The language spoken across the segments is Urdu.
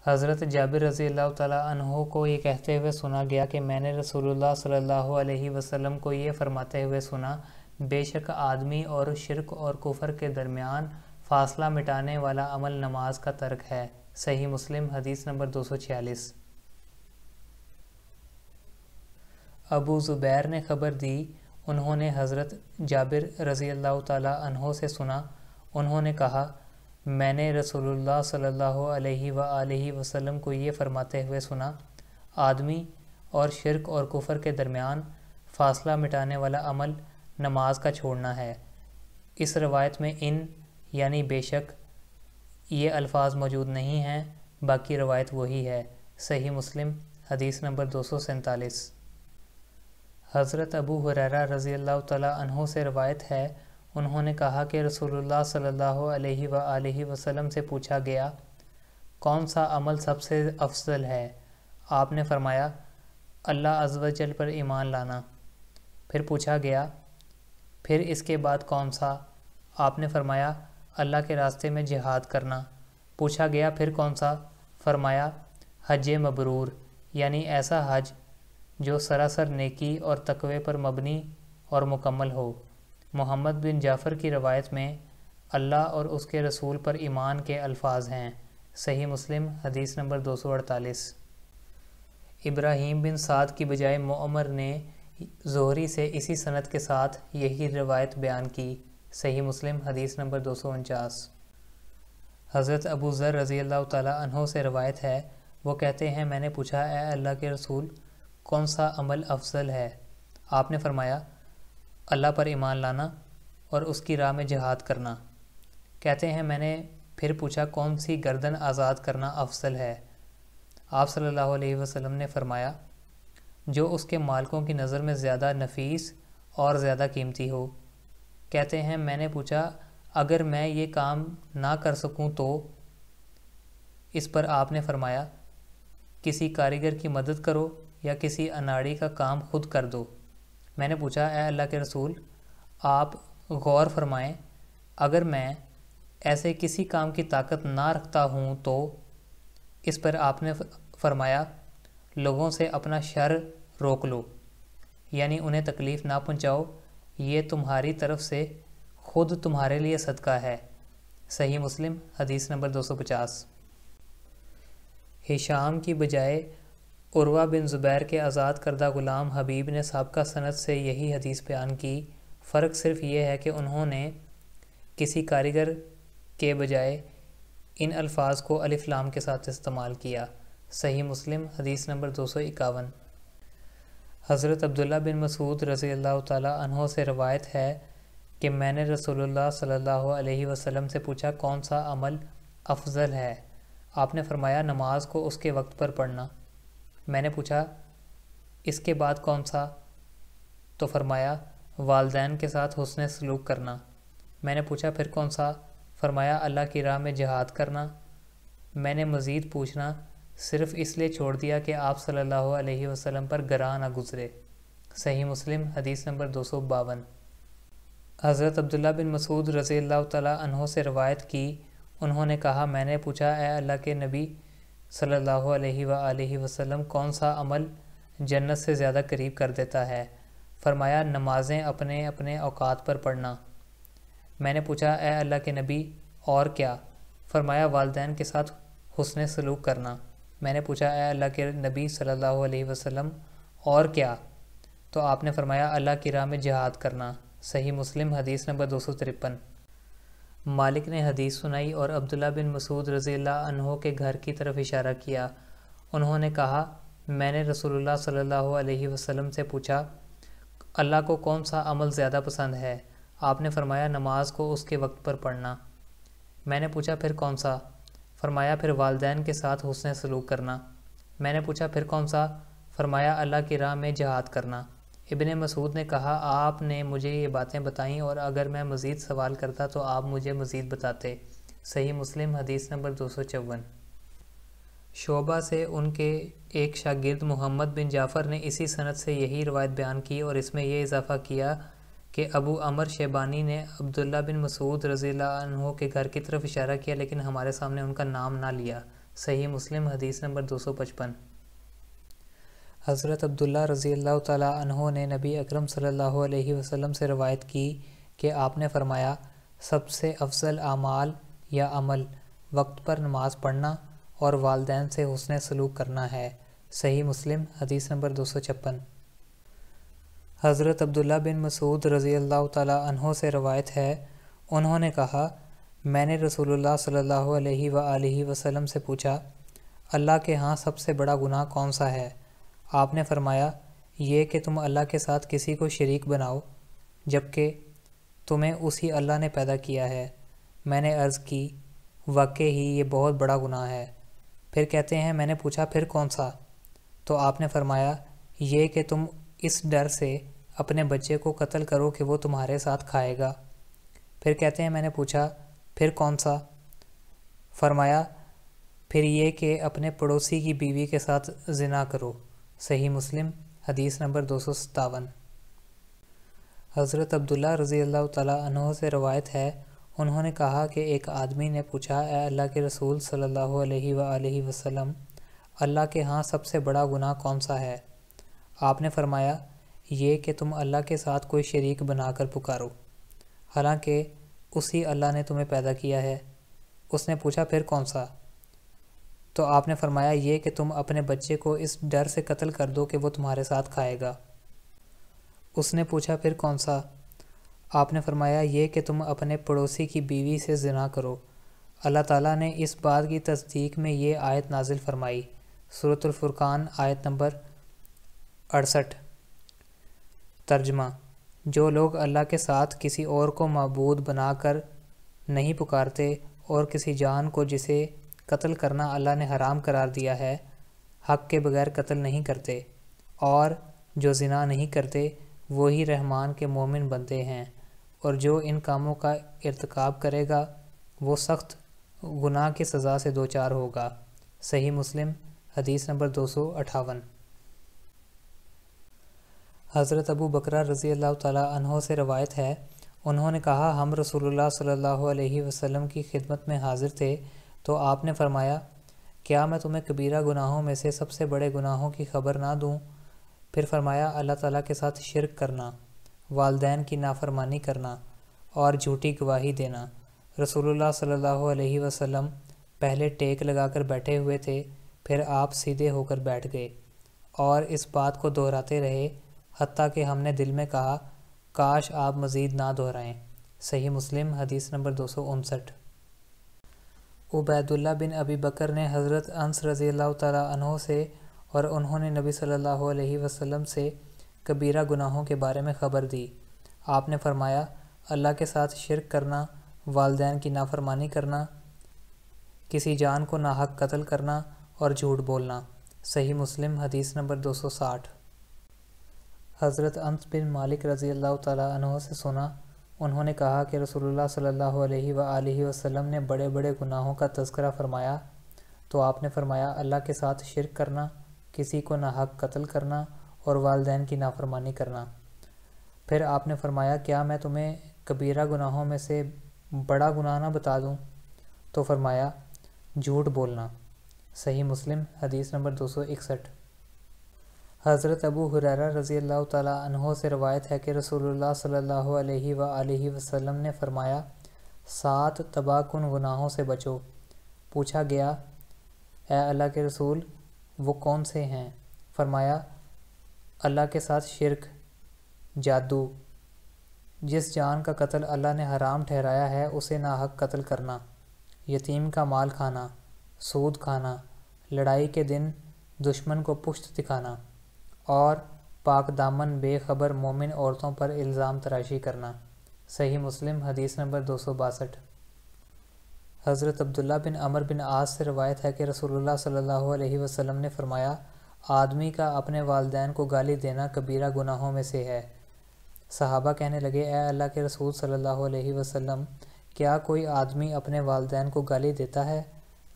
حضرت جابر رضی اللہ تعالیٰ عنہ کو یہ کہتے ہوئے سنا گیا کہ میں نے رسول اللہ صلی اللہ علیہ وسلم کو یہ فرماتے ہوئے سنا، بے شک آدمی اور شرک اور کفر کے درمیان فاصلہ مٹانے والا عمل نماز کا ترک ہے۔ صحیح مسلم حدیث نمبر 246۔ ابو زبیر نے خبر دی، انہوں نے حضرت جابر رضی اللہ تعالیٰ عنہ سے سنا، انہوں نے کہا میں نے رسول اللہ صلی اللہ علیہ وآلہ وسلم کو یہ فرماتے ہوئے سنا، آدمی اور شرک اور کفر کے درمیان فاصلہ مٹانے والا عمل نماز کا چھوڑنا ہے۔ اس روایت میں ان یعنی بے شک یہ الفاظ موجود نہیں ہیں، باقی روایت وہی ہے۔ صحیح مسلم حدیث نمبر 247۔ حضرت ابو ہریرہ رضی اللہ تعالیٰ عنہ سے روایت ہے، انہوں نے کہا کہ رسول اللہ صلی اللہ علیہ وآلہ وسلم سے پوچھا گیا کون سا عمل سب سے افضل ہے؟ آپ نے فرمایا اللہ عز و جل پر ایمان لانا۔ پھر پوچھا گیا پھر اس کے بعد کون سا؟ آپ نے فرمایا اللہ کے راستے میں جہاد کرنا۔ پوچھا گیا پھر کون سا؟ فرمایا حج مبرور، یعنی ایسا حج جو سراسر نیکی اور تقوی پر مبنی اور مکمل ہو۔ محمد بن جعفر کی روایت میں اللہ اور اس کے رسول پر ایمان کے الفاظ ہیں۔ صحیح مسلم حدیث نمبر 248۔ ابراہیم بن سعد کی بجائے معمر نے زہری سے اسی سند کے ساتھ یہی روایت بیان کی۔ صحیح مسلم حدیث نمبر 249۔ حضرت ابو ذر رضی اللہ تعالیٰ عنہ سے روایت ہے، وہ کہتے ہیں میں نے پوچھا اے اللہ کے رسول کون سا عمل افضل ہے؟ آپ نے فرمایا اللہ پر ایمان لانا اور اس کی راہ میں جہاد کرنا۔ کہتے ہیں میں نے پھر پوچھا کون سی گردن آزاد کرنا افضل ہے؟ آپ صلی اللہ علیہ وسلم نے فرمایا جو اس کے مالکوں کی نظر میں زیادہ نفیس اور زیادہ قیمتی ہو۔ کہتے ہیں میں نے پوچھا اگر میں یہ کام نہ کر سکوں تو؟ اس پر آپ نے فرمایا کسی کاریگر کی مدد کرو یا کسی اناڑی کا کام خود کر دو۔ میں نے پوچھا اے اللہ کے رسول آپ غور فرمائیں اگر میں ایسے کسی کام کی طاقت نہ رکھتا ہوں تو؟ اس پر آپ نے فرمایا لوگوں سے اپنا شر روک لو، یعنی انہیں تکلیف نہ پہنچاؤ، یہ تمہاری طرف سے خود تمہارے لیے صدقہ ہے۔ صحیح مسلم حدیث نمبر 250۔ ہشام کی بجائے عروہ بن زبیر کے آزاد کردہ غلام حبیب نے سابقہ سند سے یہی حدیث بیان کی، فرق صرف یہ ہے کہ انہوں نے کسی کاریگر کے بجائے ان الفاظ کو الف لام کے ساتھ استعمال کیا۔ صحیح مسلم حدیث نمبر 251۔ حضرت عبداللہ بن مسعود رضی اللہ تعالیٰ عنہ سے روایت ہے کہ میں نے رسول اللہ صلی اللہ علیہ وسلم سے پوچھا کون سا عمل افضل ہے؟ آپ نے فرمایا نماز کو اس کے وقت پر پڑھنا۔ میں نے پوچھا اس کے بعد کون سا؟ تو فرمایا والدین کے ساتھ حسن سلوک کرنا۔ میں نے پوچھا پھر کون سا؟ فرمایا اللہ کی راہ میں جہاد کرنا۔ میں نے مزید پوچھنا صرف اس لیے چھوڑ دیا کہ آپ صلی اللہ علیہ وسلم پر گراں نہ گزرے۔ صحیح مسلم حدیث نمبر 252۔ حضرت عبداللہ بن مسعود رضی اللہ تعالیٰ عنہ سے روایت کی، انہوں نے کہا میں نے پوچھا اے اللہ کے نبی صلی اللہ علیہ وآلہ وسلم کون سا عمل جنت سے زیادہ قریب کر دیتا ہے؟ فرمایا نمازیں اپنے اپنے اوقات پر پڑھنا۔ میں نے پوچھا اے اللہ کے نبی اور کیا؟ فرمایا والدین کے ساتھ حسن سلوک کرنا۔ میں نے پوچھا اے اللہ کے نبی صلی اللہ علیہ وسلم اور کیا؟ تو آپ نے فرمایا اللہ کی راہ میں جہاد کرنا۔ صحیح مسلم حدیث نمبر 253۔ مالک نے حدیث سنائی اور عبداللہ بن مسعود رضی اللہ عنہ کے گھر کی طرف اشارہ کیا۔ انہوں نے کہا میں نے رسول اللہ صلی اللہ علیہ وسلم سے پوچھا اللہ کو کون سا عمل زیادہ پسند ہے؟ آپ نے فرمایا نماز کو اس کے وقت پر پڑھنا۔ میں نے پوچھا پھر کون سا؟ فرمایا پھر والدین کے ساتھ حسن سلوک کرنا۔ میں نے پوچھا پھر کون سا؟ فرمایا اللہ کی راہ میں جہاد کرنا۔ ابن مسعود نے کہا آپ نے مجھے یہ باتیں بتائیں اور اگر میں مزید سوال کرتا تو آپ مجھے مزید بتاتے۔ صحیح مسلم حدیث نمبر 254۔ شعبہ سے ان کے ایک شاگرد محمد بن جعفر نے اسی سند سے یہی روایت بیان کی اور اس میں یہ اضافہ کیا کہ ابو عمر شیبانی نے عبداللہ بن مسعود رضی اللہ عنہ کے گھر کی طرف اشارہ کیا لیکن ہمارے سامنے ان کا نام نہ لیا۔ صحیح مسلم حدیث نمبر 255۔ حضرت عبداللہ رضی اللہ تعالیٰ عنہ نے نبی اکرم صلی اللہ علیہ وسلم سے روایت کی کہ آپ نے فرمایا، سب سے افضل اعمال یا عمل وقت پر نماز پڑھنا اور والدین سے حسن سلوک کرنا ہے۔ صحیح مسلم حدیث نمبر 256۔ حضرت عبداللہ بن مسعود رضی اللہ تعالیٰ عنہ سے روایت ہے، انہوں نے کہا، میں نے رسول اللہ صلی اللہ علیہ وآلہ وسلم سے پوچھا، اللہ کے ہاں سب سے بڑا گناہ کون سا ہے؟ آپ نے فرمایا، یہ کہ تم اللہ کے ساتھ کسی کو شریک بناؤ جبکہ تمہیں اسی اللہ نے پیدا کیا ہے۔ میں نے عرض کی، واقعی ہی یہ بہت بڑا گناہ ہے۔ پھر کہتے ہیں، میں نے پوچھا پھر کون سا؟ تو آپ نے فرمایا، یہ کہ تم اس ڈر سے اپنے بچے کو قتل کرو کہ وہ تمہارے ساتھ کھائے گا۔ پھر کہتے ہیں، میں نے پوچھا پھر کون سا؟ فرمایا، پھر یہ کہ اپنے پڑوسی کی بیوی کے ساتھ زنا کرو۔ صحیح مسلم حدیث نمبر 257۔ حضرت عبداللہ رضی اللہ تعالیٰ عنہ سے روایت ہے، انہوں نے کہا کہ ایک آدمی نے پوچھا، اے اللہ کے رسول صلی اللہ علیہ وآلہ وسلم، اللہ کے ہاں سب سے بڑا گناہ کون سا ہے؟ آپ نے فرمایا، یہ کہ تم اللہ کے ساتھ کوئی شریک بنا کر پکارو، حالانکہ اسی اللہ نے تمہیں پیدا کیا ہے۔ اس نے پوچھا پھر کون سا؟ تو آپ نے فرمایا، یہ کہ تم اپنے بچے کو اس ڈر سے قتل کر دو کہ وہ تمہارے ساتھ کھائے گا۔ اس نے پوچھا پھر کون سا؟ آپ نے فرمایا، یہ کہ تم اپنے پڑوسی کی بیوی سے زنا کرو۔ اللہ تعالیٰ نے اس بات کی تصدیق میں یہ آیت نازل فرمائی، سورۃ الفرقان آیت نمبر 68۔ ترجمہ: جو لوگ اللہ کے ساتھ کسی اور کو معبود بنا کر نہیں پکارتے اور کسی جان کو جسے قتل کرنا اللہ نے حرام قرار دیا ہے، حق کے بغیر قتل نہیں کرتے، اور جو زنا نہیں کرتے، وہی رحمان کے مومن بندے ہیں، اور جو ان کاموں کا ارتکاب کرے گا وہ سخت گناہ کی سزا سے دوچار ہوگا۔ صحیح مسلم حدیث نمبر 258۔ حضرت ابو بکرہ رضی اللہ تعالیٰ عنہ سے روایت ہے، انہوں نے کہا، ہم رسول اللہ صلی اللہ علیہ وسلم کی خدمت میں حاضر تھے تو آپ نے فرمایا، کیا میں تمہیں کبیرہ گناہوں میں سے سب سے بڑے گناہوں کی خبر نہ دوں؟ پھر فرمایا، اللہ تعالیٰ کے ساتھ شرک کرنا، والدین کی نافرمانی کرنا اور جھوٹی گواہی دینا۔ رسول اللہ صلی اللہ علیہ وسلم پہلے ٹیک لگا کر بیٹھے ہوئے تھے، پھر آپ سیدھے ہو کر بیٹھ گئے اور اس بات کو دہراتے رہے حتیٰ کہ ہم نے دل میں کہا، کاش آپ مزید نہ دہرائیں۔ صحیح مسلم حدیث نمبر 259۔ عبید اللہ بن ابی بکر نے حضرت انس رضی اللہ تعالیٰ عنہ سے اور انہوں نے نبی صلی اللہ علیہ وسلم سے کبیرہ گناہوں کے بارے میں خبر دی۔ آپ نے فرمایا، اللہ کے ساتھ شرک کرنا، والدین کی نافرمانی کرنا، کسی جان کو ناحق قتل کرنا اور جھوٹ بولنا۔ صحیح مسلم حدیث نمبر 260۔ حضرت انس بن مالک رضی اللہ تعالیٰ عنہ سے سنا، انہوں نے کہا کہ رسول اللہ صلی اللہ علیہ وآلہ وسلم نے بڑے بڑے گناہوں کا تذکرہ فرمایا تو آپ نے فرمایا، اللہ کے ساتھ شرک کرنا، کسی کو ناحق قتل کرنا اور والدین کی نافرمانی کرنا۔ پھر آپ نے فرمایا، کیا میں تمہیں کبیرہ گناہوں میں سے بڑا گناہ نہ بتا دوں؟ تو فرمایا، جھوٹ بولنا۔ صحیح مسلم حدیث نمبر 261۔ حضرت ابو ہریرہ رضی اللہ تعالیٰ عنہ سے روایت ہے کہ رسول اللہ صلی اللہ علیہ وآلہ وسلم نے فرمایا، 7 تباہ کن گناہوں سے بچو۔ پوچھا گیا، اے اللہ کے رسول، وہ کون سے ہیں؟ فرمایا، اللہ کے ساتھ شرک، جادو، جس جان کا قتل اللہ نے حرام ٹھہرایا ہے اسے ناحق قتل کرنا، یتیم کا مال کھانا، سود کھانا، لڑائی کے دن دشمن کو پشت دکھانا، اور پاک دامن بے خبر مومن عورتوں پر الزام تراشی کرنا۔ صحیح مسلم حدیث نمبر 262۔ حضرت عبداللہ بن عمر بن عاص سے روایت ہے کہ رسول اللہ صلی اللہ علیہ وسلم نے فرمایا، آدمی کا اپنے والدین کو گالی دینا کبیرہ گناہوں میں سے ہے۔ صحابہ کہنے لگے، اے اللہ کے رسول صلی اللہ علیہ وسلم، کیا کوئی آدمی اپنے والدین کو گالی دیتا ہے؟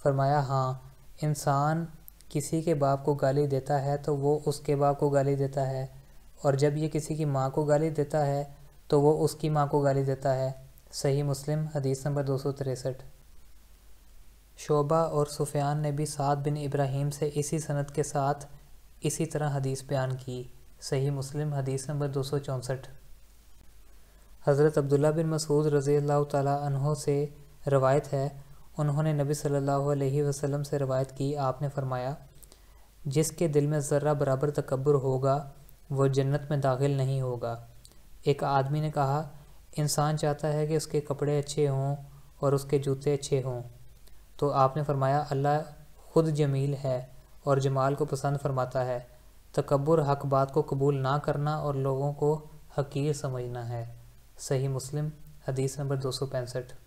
فرمایا، ہاں، انسان کسی کے باپ کو گالی دیتا ہے تو وہ اس کے باپ کو گالی دیتا ہے، اور جب یہ کسی کی ماں کو گالی دیتا ہے تو وہ اس کی ماں کو گالی دیتا ہے۔ صحیح مسلم حدیث نمبر 263۔ شعبہ اور سفیان نے بھی سعد بن ابراہیم سے اسی سند کے ساتھ اسی طرح حدیث بیان کی۔ صحیح مسلم حدیث نمبر 264۔ حضرت عبداللہ بن مسعود رضی اللہ تعالیٰ عنہ سے روایت ہے، انہوں نے نبی صلی اللہ علیہ وسلم سے روایت کی، آپ نے فرمایا، جس کے دل میں ذرہ برابر تکبر ہوگا وہ جنت میں داخل نہیں ہوگا۔ ایک آدمی نے کہا، انسان چاہتا ہے کہ اس کے کپڑے اچھے ہوں اور اس کے جوتے اچھے ہوں، تو آپ نے فرمایا، اللہ خود جمیل ہے اور جمال کو پسند فرماتا ہے۔ تکبر حق بات کو قبول نہ کرنا اور لوگوں کو حقیر سمجھنا ہے۔ صحیح مسلم حدیث نمبر 265۔